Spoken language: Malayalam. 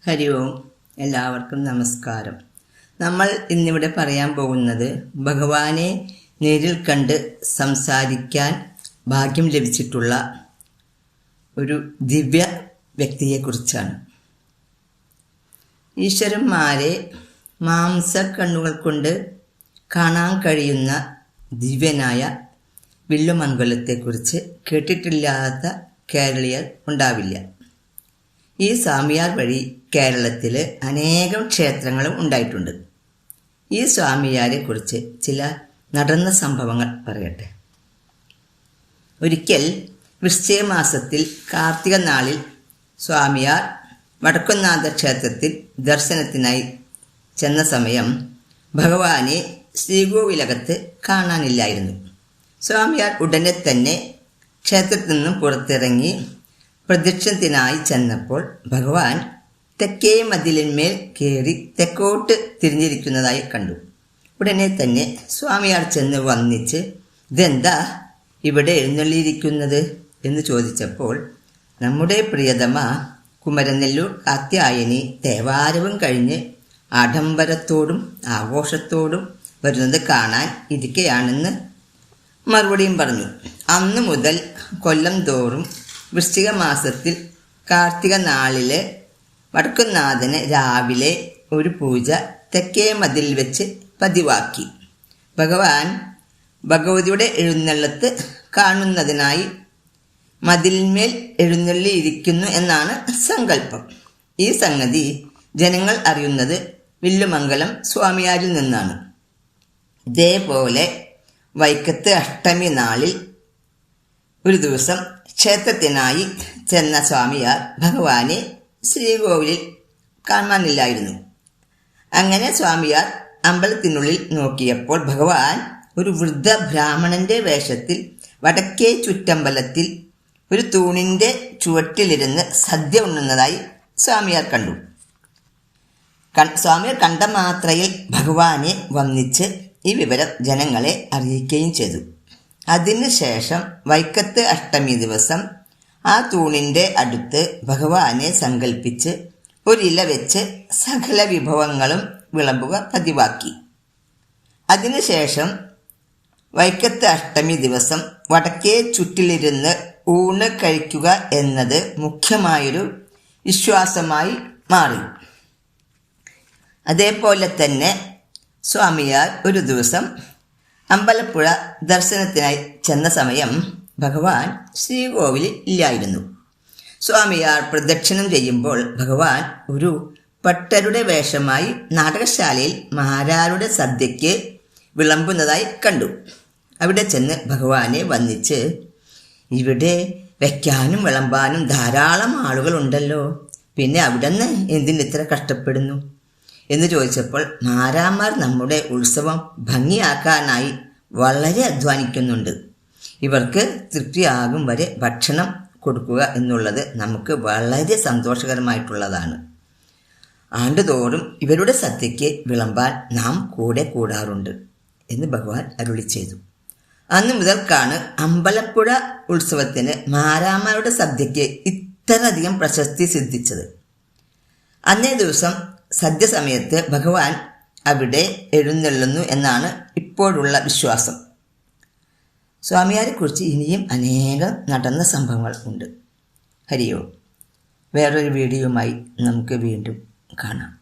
ഹരി ഓം. എല്ലാവർക്കും നമസ്കാരം. നമ്മൾ ഇന്നിവിടെ പറയാൻ പോകുന്നത് ഭഗവാനെ നേരിൽ കണ്ട് സംസാരിക്കാൻ ഭാഗ്യം ലഭിച്ചിട്ടുള്ള ഒരു ദിവ്യ വ്യക്തിയെക്കുറിച്ചാണ്. ഈശ്വരന്മാരെ മാംസക്കണ്ണുകൾ കൊണ്ട് കാണാൻ കഴിയുന്ന ദിവ്യനായ വില്ലുമംഗലത്തെക്കുറിച്ച് കേട്ടിട്ടില്ലാത്ത കേരളീയർ ഉണ്ടാവില്ല. ഈ സ്വാമിയാർ വഴി കേരളത്തിൽ അനേകം ക്ഷേത്രങ്ങളും ഉണ്ടായിട്ടുണ്ട്. ഈ സ്വാമിയാരെ കുറിച്ച് ചില നടന്ന സംഭവങ്ങൾ പറയട്ടെ. ഒരിക്കൽ വൃശ്ചിക മാസത്തിൽ കാർത്തിക നാളിൽ സ്വാമിയാർ വടക്കുംനാഥ ക്ഷേത്രത്തിൽ ദർശനത്തിനായി ചെന്ന സമയം ഭഗവാനെ ശ്രീകോവിലകത്ത് കാണാനില്ലായിരുന്നു. സ്വാമിയാർ ഉടനെ തന്നെ ക്ഷേത്രത്തിൽ നിന്നും പുറത്തിറങ്ങി പ്രദക്ഷിണത്തിനായി ചെന്നപ്പോൾ ഭഗവാൻ തെക്കേ മതിലിന്മേൽ കയറി തെക്കോട്ട് തിരിഞ്ഞിരിക്കുന്നതായി കണ്ടു. ഉടനെ തന്നെ സ്വാമിയാർ ചെന്ന് വന്നിച്ച് ഇതെന്താ ഇവിടെ എഴുന്നള്ളിയിരിക്കുന്നത് എന്ന് ചോദിച്ചപ്പോൾ നമ്മുടെ പ്രിയതമ കുമരനെല്ലൂർ കാത്യായനി തേവാരവും കഴിഞ്ഞ് ആഡംബരത്തോടും ആഘോഷത്തോടും വരുന്നത് കാണാൻ ഇരിക്കുകയാണെന്ന് മറുപടിയും പറഞ്ഞു. അന്നു മുതൽ കൊല്ലം തോറും വൃശ്ചിക മാസത്തിൽ കാർത്തിക നാളില് വടക്കുംനാഥന് രാവിലെ ഒരു പൂജ തെക്കേ മതിൽ വെച്ച് പതിവാക്കി. ഭഗവാൻ ഭഗവതിയുടെ എഴുന്നള്ളത്ത് കാണുന്നതിനായി മതിലിന്മേൽ എഴുന്നള്ളിയിരിക്കുന്നു എന്നാണ് സങ്കല്പം. ഈ സംഗതി ജനങ്ങൾ അറിയുന്നത് വില്ലുമംഗലം സ്വാമിയാരിൽ നിന്നാണ്. ഇതേപോലെ വൈക്കത്ത് അഷ്ടമി നാളിൽ ഒരു ദിവസം ക്ഷേത്രത്തിനായി ചെന്ന സ്വാമിയാർ ഭഗവാനെ ശ്രീകോവിലിൽ കാണാനില്ലായിരുന്നു. അങ്ങനെ സ്വാമിയാർ അമ്പലത്തിനുള്ളിൽ നോക്കിയപ്പോൾ ഭഗവാൻ ഒരു വൃദ്ധ ബ്രാഹ്മണന്റെ വേഷത്തിൽ വടക്കേ ചുറ്റമ്പലത്തിൽ ഒരു തൂണിന്റെ ചുവട്ടിലിരുന്ന് സദ്യ ഉണ്ണുന്നതായി സ്വാമിയാർ കണ്ടു. സ്വാമിയാർ കണ്ട മാത്രയിൽ ഭഗവാനെ വന്ദിച്ച് ഈ വിവരം ജനങ്ങളെ അറിയിക്കുകയും ചെയ്തു. അതിനുശേഷം വൈക്കത്ത് അഷ്ടമി ദിവസം ആ തൂണിൻ്റെ അടുത്ത് ഭഗവാനെ സങ്കല്പിച്ച് ഒരില വെച്ച് സകല വിഭവങ്ങളും വിളമ്പുക പതിവാക്കി. അതിനുശേഷം വൈക്കത്ത് അഷ്ടമി ദിവസം വടക്കേ ചുറ്റിലിരുന്ന് ഊണ് കഴിക്കുക എന്നത് മുഖ്യമായൊരു വിശ്വാസമായി മാറി. അതേപോലെ തന്നെ സ്വാമിയാർ ഒരു ദിവസം അമ്പലപ്പുഴ ദർശനത്തിനായി ചെന്ന സമയം ഭഗവാൻ ശ്രീകോവിലിൽ ഇല്ലായിരുന്നു. സ്വാമിയാർ പ്രദക്ഷിണം ചെയ്യുമ്പോൾ ഭഗവാൻ ഒരു ഭട്ടരുടെ വേഷമായി നാടകശാലയിൽ മാരാരുടെ സദ്യയ്ക്ക് വിളമ്പുന്നതായി കണ്ടു. അവിടെ ചെന്ന് ഭഗവാനെ വന്ദിച്ച് ഇവിടെ വയ്ക്കാനും വിളമ്പാനും ധാരാളം ആളുകളുണ്ടല്ലോ, പിന്നെ അവിടുന്ന് എന്തിനിത്ര കഷ്ടപ്പെടുന്നു എന്ന് ചോദിച്ചപ്പോൾ മാരാമാർ നമ്മുടെ ഉത്സവം ഭംഗിയാക്കാനായി വളരെ അധ്വാനിക്കുന്നുണ്ട്. ഇവർക്ക് തൃപ്തിയാകും വരെ ഭക്ഷണം കൊടുക്കുക എന്നുള്ളത് നമുക്ക് വളരെ സന്തോഷകരമായിട്ടുള്ളതാണ്. ആണ്ടുതോറും ഇവരുടെ സദ്യയ്ക്ക് വിളമ്പാൻ നാം കൂടെ കൂടാറുണ്ട് എന്ന് ഭഗവാൻ അരുളി ചെയ്തു. അന്നു മുതൽക്കാണ് അമ്പലപ്പുഴ ഉത്സവത്തിന് മാരാമാരുടെ സദ്യയ്ക്ക് ഇത്രയധികം പ്രശസ്തി സിദ്ധിച്ചത്. അന്നേ ദിവസം സദ്യ സമയത്ത് ഭഗവാൻ അവിടെ എഴുന്നള്ളുന്നു എന്നാണ് ഇപ്പോഴുള്ള വിശ്വാസം. സ്വാമിയാരെക്കുറിച്ച് ഇനിയും അനേകം നടന്ന സംഭവങ്ങൾ ഉണ്ട്. ഹരി ഓം. വേറൊരു വീഡിയോയുമായി നമുക്ക് വീണ്ടും കാണാം.